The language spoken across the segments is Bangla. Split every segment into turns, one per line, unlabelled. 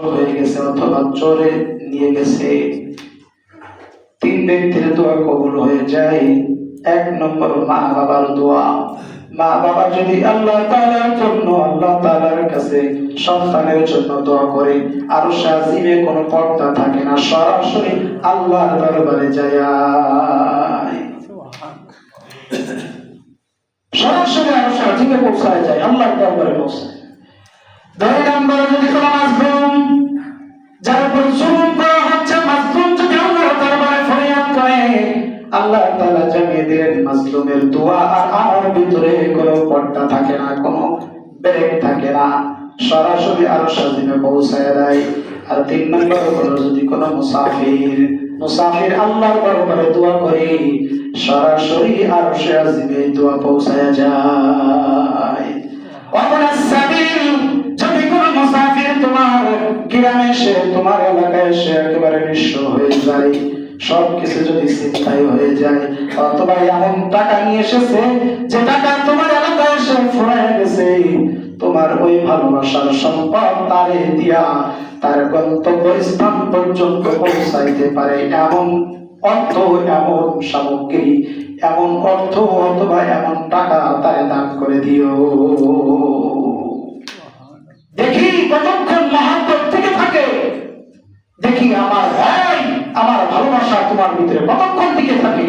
হয়ে গেছে অথবা চোরে নিয়ে গেছে, তিন ব্যক্তির দোয়া কবুল হয়ে যায়। এক নম্বর মা বাবার দোয়া। মা বাবা যদি আল্লাহ তাআলার জন্য, আল্লাহ তাআলার কাছে সন্তানের জন্য দোয়া করে, আরশ আজিমে কোনো পর্দা থাকে না, সরাসরি আল্লাহর দরবারে যায়, সরাসরি আরশ আজিমে পৌঁছায় যায়, আল্লাহর দরবারে পৌঁছায়। দুই নম্বর, যদি কোনো মাসলুম, যার উপর জুলুম করা হচ্ছে, মাসলুম যদি আল্লাহর দরবারে ফরিয়াদ করে, আল্লাহ তাআলা জানিয়ে দিলেন মাসলুমের দোয়া আর আমার ভিতরে কোনো পর্দা থাকে না, কোনো ব্রেক থাকে না, সরাসরি আরশ আজিমে পৌঁছায় দেয়। আর তিন নম্বর হলো, যদি কোনো মুসাফির আল্লাহর দরবারে দোয়া করে, সরাসরি আরশ আজিমে দোয়া পৌঁছায় যায়। যদি কোনো মুসাফির তোমার গ্রামে এসে, তোমার এলাকায় এসে একেবারে নিঃস্ব হয়ে যায়, সবকিছু যদি চিন্তায় হয়ে যায়, অথবা এমন টাকা নিয়ে এসেছে যে টাকা তোমার এলাকায় এসে ফুরায় গেছে, তোমার ওই ভালোবাসার সম্পদ তারে দিয়া তার গন্তব্য স্থান পর্যন্ত পৌঁছাইতে পারে এমন অর্থ, এমন সামগ্রী, এমন অর্থ অথবা এমন টাকা তারে দান করে দিও। দেখি কতক্ষণ মহব্বত থেকে থাকে, দেখি আমার ভাই, আমার ভালোবাসা তোমার ভিতরে কতক্ষণ থেকে থাকে।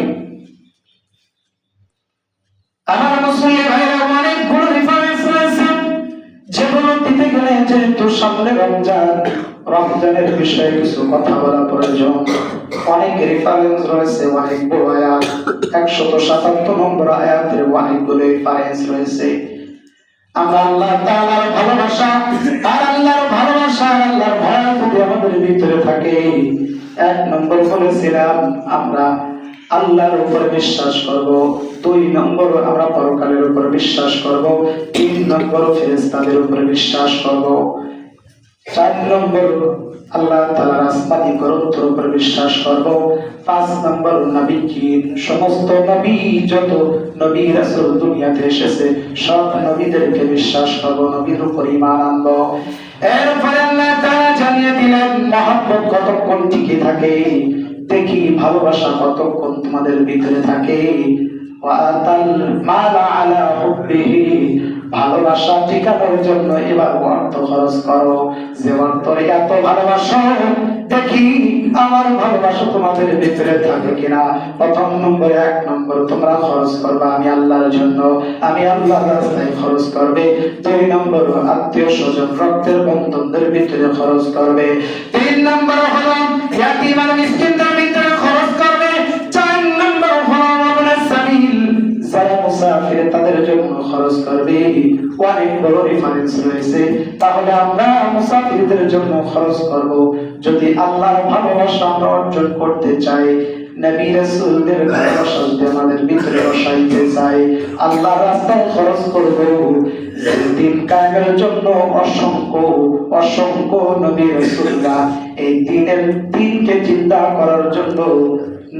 আমার মুসলিম ভাইরা, অনেকগুলো রেফারেন্স রয়েছে যেগুলো দিতে গেলে, যেহেতু সামনে রমজানের বিষয়ে কিছু কথা বলা প্রয়োজন। অনেক রেফারেন্স রয়েছে, অনেক বড় আয়াত, 177 নম্বর আয়াতের অনেকগুলো রেফারেন্স রয়েছে। আমরা আল্লাহ তাআলার ভালোবাসা আর আল্লাহর ভালোবাসা, আল্লাহর ভয় যদি আমাদের ভিতরে থাকে, এক নম্বর বলেছিলাম আমরা আল্লাহর উপর বিশ্বাস করব, দুই নম্বর আমরা পরকালের উপর বিশ্বাস করব, তিন নম্বর ফেরেশতাদের উপর বিশ্বাস করব, চার নম্বর আল্লাহ তাআলার আসমানী গ্রন্থের উপর বিশ্বাস করব, পাঁচ নম্বর নবীগণ, সমস্ত নবী, যত নবী রাসূল দুনিয়াতে এসেছে সব নবীদেরকে বিশ্বাস করব, নবীর উপর ঈমান আনব। এরপরে আল্লাহ তাআলা জানিয়ে দিলেন মহব্বত কতক্ষণ টিকে থাকে, দেখি ভালোবাসা কতক্ষণ তোমাদের ভিতরে থাকে। ওয়াতাল মালা আলা হুব্বিহি, ভালোবাসা টিকানোর জন্য এবার অর্থ খরচ করো, যে অর্থের এত ভালোবাসো, দেখি আমার ভালোবাসা তোমাদের ভিতরে থাকে কিনা। প্রথম নম্বরে, এক নম্বর তোমরা খরচ করবে আমি আল্লাহর জন্য, আমি আল্লাহর রাস্তায় খরচ করবে। দুই নম্বর আত্মীয় স্বজন, রক্তের বন্ধনদের ভিতরে খরচ করবে। তিন নম্বর হলো ইয়াতীম আর মিসকিনদের ভিতরে খরচ করবে। চার নম্বর হলো আবনাস সাবিল, যারা মুসাফির তাদের জন্য খরচ করবে। অনেক বড় রেফারেন্স রয়েছে। তাহলে আমরা মুসাফিরদের জন্য খরচ করব। যদি আল্লাহর ভালোবাসা আমরা অর্জন করতে চাই, নবী রাসূলদের ভালোবাসা যদি আমাদের ভিতরে বসাইতে চাই, আল্লাহর রাস্তায় খরচ করব। দিন কায়েমের জন্য অসংখ্য অসংখ্য নবী রাসূলরা এই দিনকে জিন্দা করার জন্য,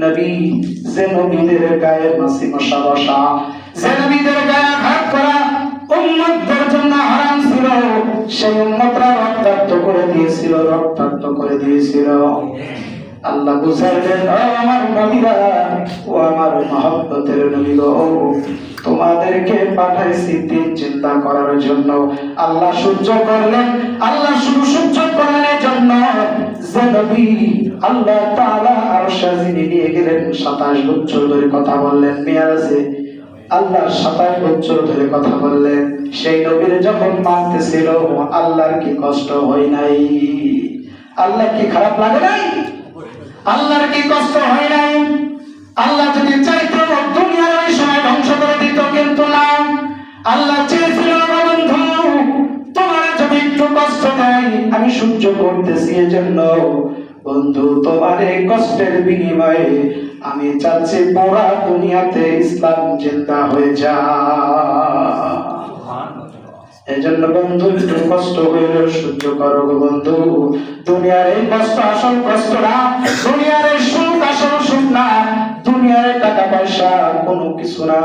নবী যে নবীদের গায়ে মাছি মশা বসা, যে নবীদের গায়ে আঘাত করা উম্মতদের জন্য হারাম ছিল, সেই উম্মতরা রক্তাক্ত করে দিয়েছিল, রক্তাক্ত করে দিয়েছিল। আল্লাহ বুঝাইলেন, ও আমার নবীরা, ও আমার মহব্বতের নবী গো, তোমাদেরকে পাঠাইছি দিন চিন্তা করার জন্য। আল্লাহ সহ্য করলেন, আল্লাহ শুধু সহ্য করলেন এই জন্য যে নবী আল্লাহ তাআলা আরশ আজিমে নিয়ে গেলেন, 27 বছর ধরে কথা বললেন মিরাজে, আল্লাহ 27 বছর ধরে কথা বললেন। সেই নবীর যখন মানতেছিল, আল্লাহর কি কষ্ট হয় নাই? আল্লাহ কি খারাপ লাগে নাই? আল্লাহর কি কষ্ট হয় নাই? আল্লাহ যদি চাইতো দুনিয়ার ওই সময় ধ্বংস করে দিত, কিন্তু না, আল্লাহ চেয়েছিল বন্ধু তোমার যদি একটু কষ্ট দেয় আমি সহ্য করতেছি, এজন্য বন্ধু তোমার এই কষ্টের বিনিময়ে আমি চাচ্ছি পুরা দুনিয়াতে ইসলাম জিন্দা হয়ে যায়। এজন্য বন্ধু একটু কষ্ট হইলে সহ্য করো বন্ধু। দুনিয়ার এই কষ্ট আসল কষ্ট না, দুনিয়ার এই সুখ আসল সুখ না, দুনিয়ার টাকা পয়সা কোনো কিছু না,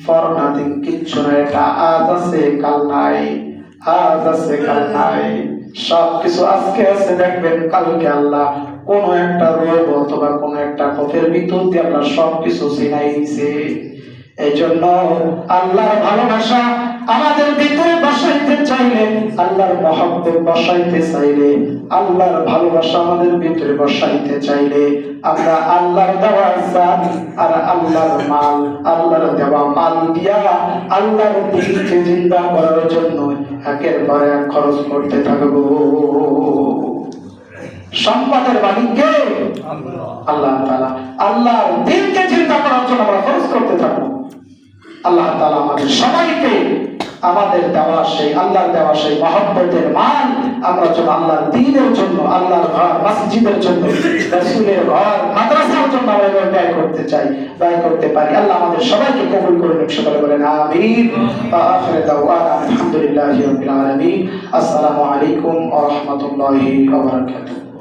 ফর নাথিং, কিচ্ছু না। এটা আজ আছে কাল নাই, আজ আছে কাল নাই। সব কিছু আজকে আছে দেখবেন কালকে আল্লাহ কোন একটা রোগ অথবা কোন একটা পথের ভিতর দিয়ে আল্লাহ সবকিছু চিনাই দিছে। এই জন্য আল্লাহর ভালোবাসা আমাদের ভিতরে বসাইতে চাইলে, আল্লাহর মহব্বত বসাইতে চাইলে, আল্লাহর ভালোবাসা আমাদের ভিতরে বসাইতে চাইলে আমরা আল্লাহর দেওয়া জান আর আল্লাহর মাল, আল্লাহর দেওয়া মাল দিয়া আল্লাহর দিনকে জিন্দা করার জন্য একের পর এক খরচ করতে থাকবো। সম্পদের মালিক কে? আল্লাহ তাআলা। আল্লাহর দিনকে জিন্দা করার জন্য আমরা খরচ করতে থাকবো। আল্লাহ তাআলা আমাদের সবাইকে আমাদের দেওয়া সেই আল্লাহর দেওয়া সেই মহব্বতের মান আমরা যেন আল্লাহর দ্বীনের জন্য, আল্লাহর ঘর মসজিদের জন্য, রাসূলের ঘর মাদ্রাসার জন্য আমরা ব্যয় করতে চাই, ব্যয় করতে পারি। আল্লাহ আমাদের সবাইকে কবুল করে নিন। সকলে বলেন আমিন। আখির দাওয়ানা আলহামদুলিল্লাহি রাব্বিল আলামিন। আসসালামু আলাইকুম ওয়া রাহমাতুল্লাহি ওয়া বারাকাতুহু।